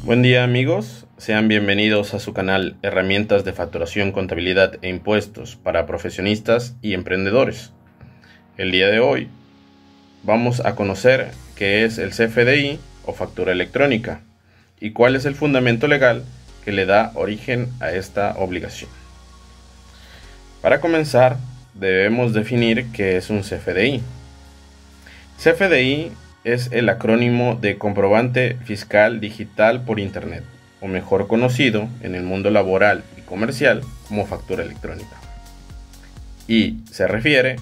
Buen día amigos, sean bienvenidos a su canal Herramientas de Facturación, Contabilidad e Impuestos para profesionistas y emprendedores. El día de hoy vamos a conocer qué es el CFDI o factura electrónica y cuál es el fundamento legal que le da origen a esta obligación. Para comenzar, debemos definir qué es un CFDI. CFDI es el acrónimo de Comprobante Fiscal Digital por Internet, o mejor conocido en el mundo laboral y comercial como factura electrónica. Y se refiere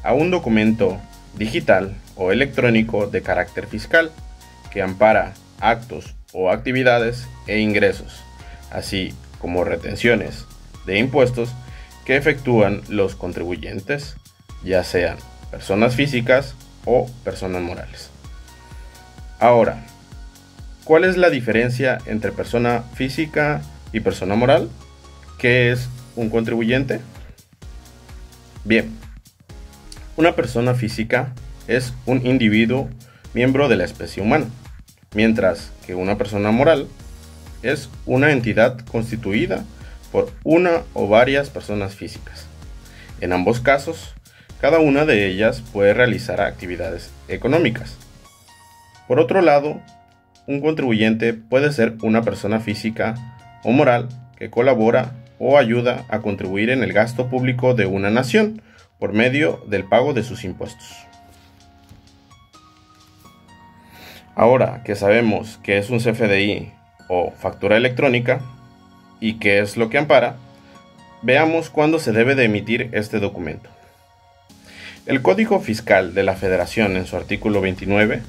a un documento digital o electrónico de carácter fiscal que ampara actos o actividades e ingresos, así como retenciones de impuestos que efectúan los contribuyentes, ya sean personas físicas o personas morales. Ahora, ¿cuál es la diferencia entre persona física y persona moral? ¿Qué es un contribuyente? Bien, una persona física es un individuo miembro de la especie humana, mientras que una persona moral es una entidad constituida por una o varias personas físicas. En ambos casos, cada una de ellas puede realizar actividades económicas. Por otro lado, un contribuyente puede ser una persona física o moral que colabora o ayuda a contribuir en el gasto público de una nación por medio del pago de sus impuestos. Ahora que sabemos qué es un CFDI o factura electrónica y qué es lo que ampara, veamos cuándo se debe de emitir este documento. El Código Fiscal de la Federación, en su artículo 29,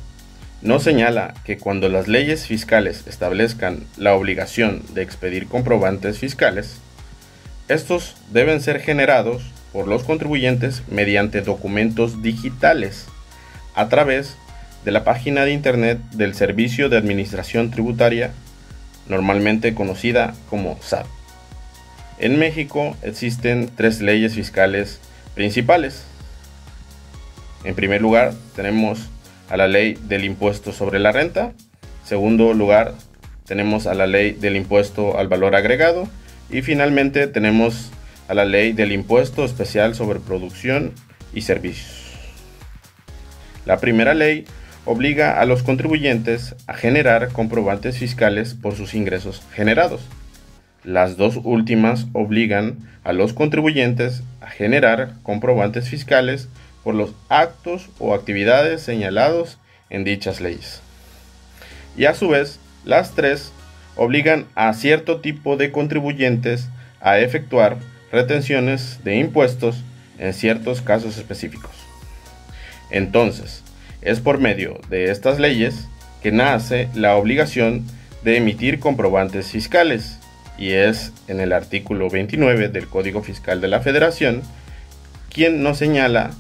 nos señala que cuando las leyes fiscales establezcan la obligación de expedir comprobantes fiscales, estos deben ser generados por los contribuyentes mediante documentos digitales a través de la página de Internet del Servicio de Administración Tributaria, normalmente conocida como SAT. En México existen tres leyes fiscales principales. En primer lugar, tenemos a la ley del impuesto sobre la renta. Segundo lugar, tenemos a la ley del impuesto al valor agregado. Y finalmente tenemos a la ley del impuesto especial sobre producción y servicios. La primera ley obliga a los contribuyentes a generar comprobantes fiscales por sus ingresos generados. Las dos últimas obligan a los contribuyentes a generar comprobantes fiscales por los actos o actividades señalados en dichas leyes. Y a su vez, las tres obligan a cierto tipo de contribuyentes a efectuar retenciones de impuestos en ciertos casos específicos. Entonces, es por medio de estas leyes que nace la obligación de emitir comprobantes fiscales, y es en el artículo 29 del Código Fiscal de la Federación quien nos señala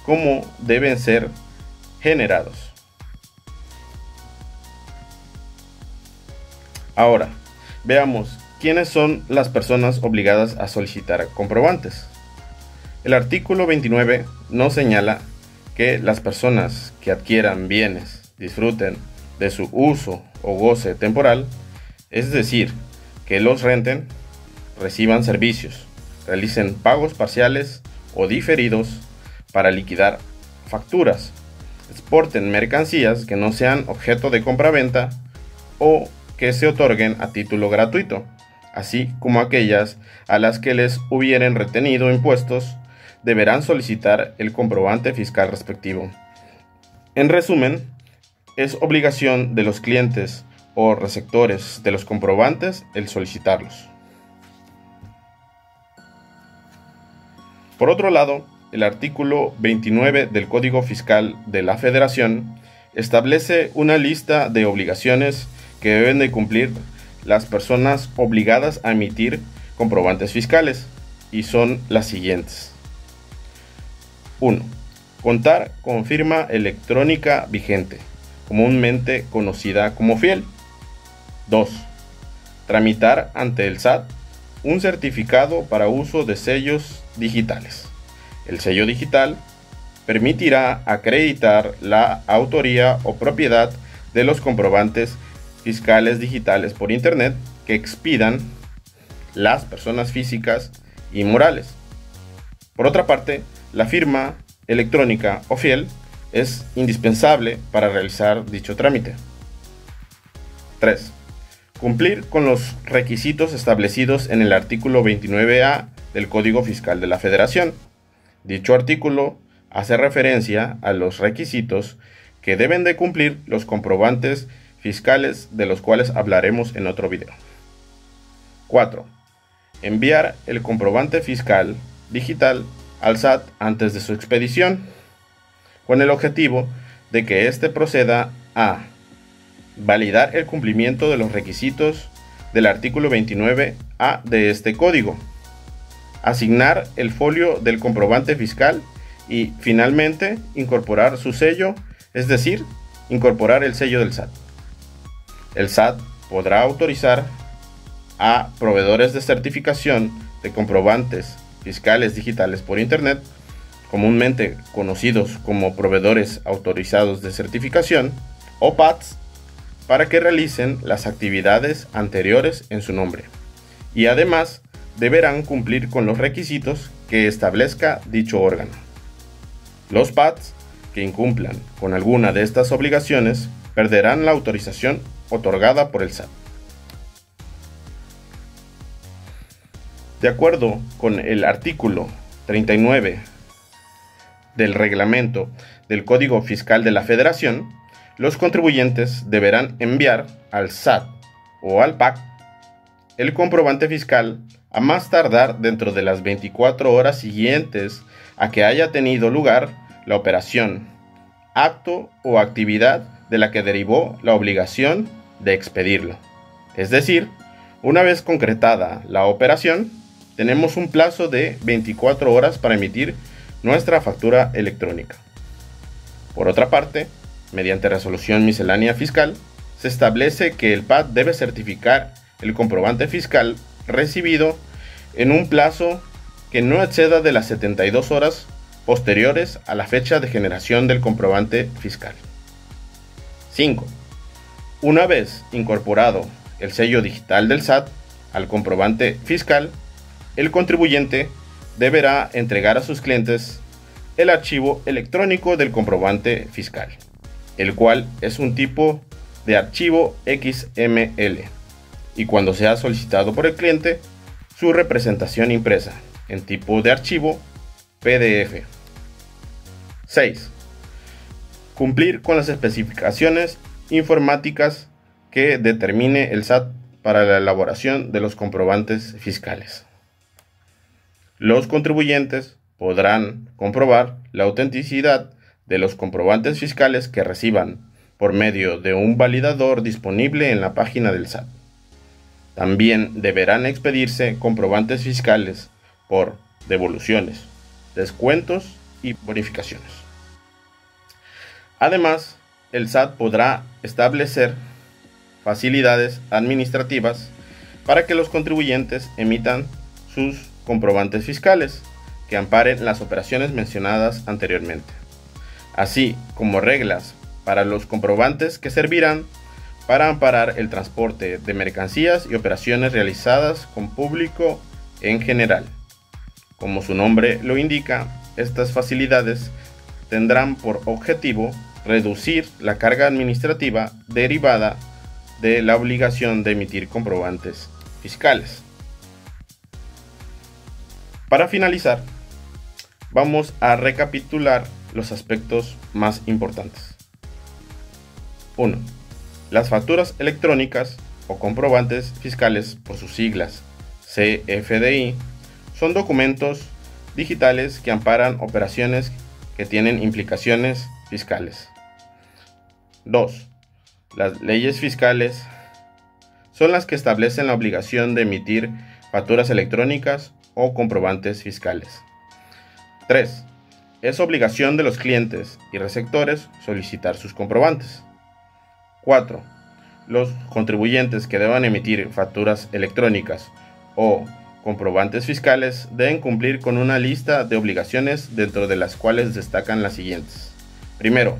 cómo deben ser generados. Ahora, veamos quiénes son las personas obligadas a solicitar comprobantes. El artículo 29 nos señala que las personas que adquieran bienes disfruten de su uso o goce temporal, es decir, que los renten, reciban servicios, realicen pagos parciales o diferidos para liquidar facturas, exporten mercancías que no sean objeto de compraventa o que se otorguen a título gratuito, así como aquellas a las que les hubieren retenido impuestos, deberán solicitar el comprobante fiscal respectivo. En resumen, es obligación de los clientes o receptores de los comprobantes el solicitarlos. Por otro lado, el artículo 29 del Código Fiscal de la Federación establece una lista de obligaciones que deben de cumplir las personas obligadas a emitir comprobantes fiscales, y son las siguientes. 1. Contar con firma electrónica vigente, comúnmente conocida como fiel. 2. Tramitar ante el SAT un certificado para uso de sellos digitales. El sello digital permitirá acreditar la autoría o propiedad de los comprobantes fiscales digitales por Internet que expidan las personas físicas y morales. Por otra parte, la firma electrónica o fiel es indispensable para realizar dicho trámite. 3. Cumplir con los requisitos establecidos en el artículo 29A del Código Fiscal de la Federación. Dicho artículo hace referencia a los requisitos que deben de cumplir los comprobantes fiscales, de los cuales hablaremos en otro video. 4. Enviar el comprobante fiscal digital al SAT antes de su expedición, con el objetivo de que éste proceda a validar el cumplimiento de los requisitos del artículo 29A de este código, asignar el folio del comprobante fiscal y, finalmente, incorporar su sello, es decir, incorporar el sello del SAT. El SAT podrá autorizar a proveedores de certificación de comprobantes fiscales digitales por Internet, comúnmente conocidos como proveedores autorizados de certificación o PATS, para que realicen las actividades anteriores en su nombre, y además deberán cumplir con los requisitos que establezca dicho órgano. Los PATS que incumplan con alguna de estas obligaciones perderán la autorización otorgada por el SAT. De acuerdo con el artículo 39 del reglamento del Código Fiscal de la Federación, los contribuyentes deberán enviar al SAT o al PAC el comprobante fiscal a más tardar dentro de las 24 horas siguientes a que haya tenido lugar la operación, acto o actividad de la que derivó la obligación de expedirlo. Es decir, una vez concretada la operación, tenemos un plazo de 24 horas para emitir nuestra factura electrónica. Por otra parte, mediante resolución miscelánea fiscal, se establece que el PAT debe certificar el comprobante fiscal recibido en un plazo que no exceda de las 72 horas posteriores a la fecha de generación del comprobante fiscal. 5. Una vez incorporado el sello digital del SAT al comprobante fiscal, el contribuyente deberá entregar a sus clientes el archivo electrónico del comprobante fiscal, el cual es un tipo de archivo XML, y cuando sea solicitado por el cliente, su representación impresa en tipo de archivo PDF. 6. Cumplir con las especificaciones informáticas que determine el SAT para la elaboración de los comprobantes fiscales. Los contribuyentes podrán comprobar la autenticidad de los comprobantes fiscales que reciban por medio de un validador disponible en la página del SAT. También deberán expedirse comprobantes fiscales por devoluciones, descuentos y bonificaciones. Además, el SAT podrá establecer facilidades administrativas para que los contribuyentes emitan sus comprobantes fiscales que amparen las operaciones mencionadas anteriormente, así como reglas para los comprobantes que servirán para amparar el transporte de mercancías y operaciones realizadas con público en general. Como su nombre lo indica, estas facilidades tendrán por objetivo reducir la carga administrativa derivada de la obligación de emitir comprobantes fiscales. Para finalizar, vamos a recapitular los aspectos más importantes. 1. Las facturas electrónicas o comprobantes fiscales, por sus siglas CFDI, son documentos digitales que amparan operaciones que tienen implicaciones fiscales. 2. Las leyes fiscales son las que establecen la obligación de emitir facturas electrónicas o comprobantes fiscales. 3. Es obligación de los clientes y receptores solicitar sus comprobantes. 4. Los contribuyentes que deban emitir facturas electrónicas o comprobantes fiscales deben cumplir con una lista de obligaciones, dentro de las cuales destacan las siguientes. Primero,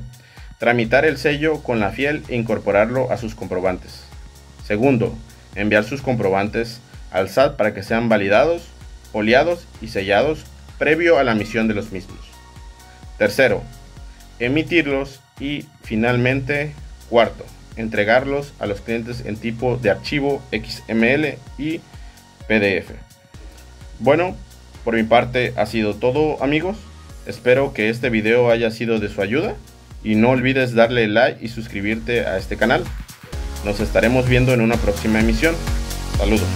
tramitar el sello con la fiel e incorporarlo a sus comprobantes. Segundo, enviar sus comprobantes al SAT para que sean validados, foliados y sellados previo a la emisión de los mismos. Tercero, emitirlos y finalmente, cuarto, entregarlos a los clientes en tipo de archivo XML y PDF. Bueno, por mi parte ha sido todo, amigos. Espero que este video haya sido de su ayuda y no olvides darle like y suscribirte a este canal. Nos estaremos viendo en una próxima emisión. Saludos.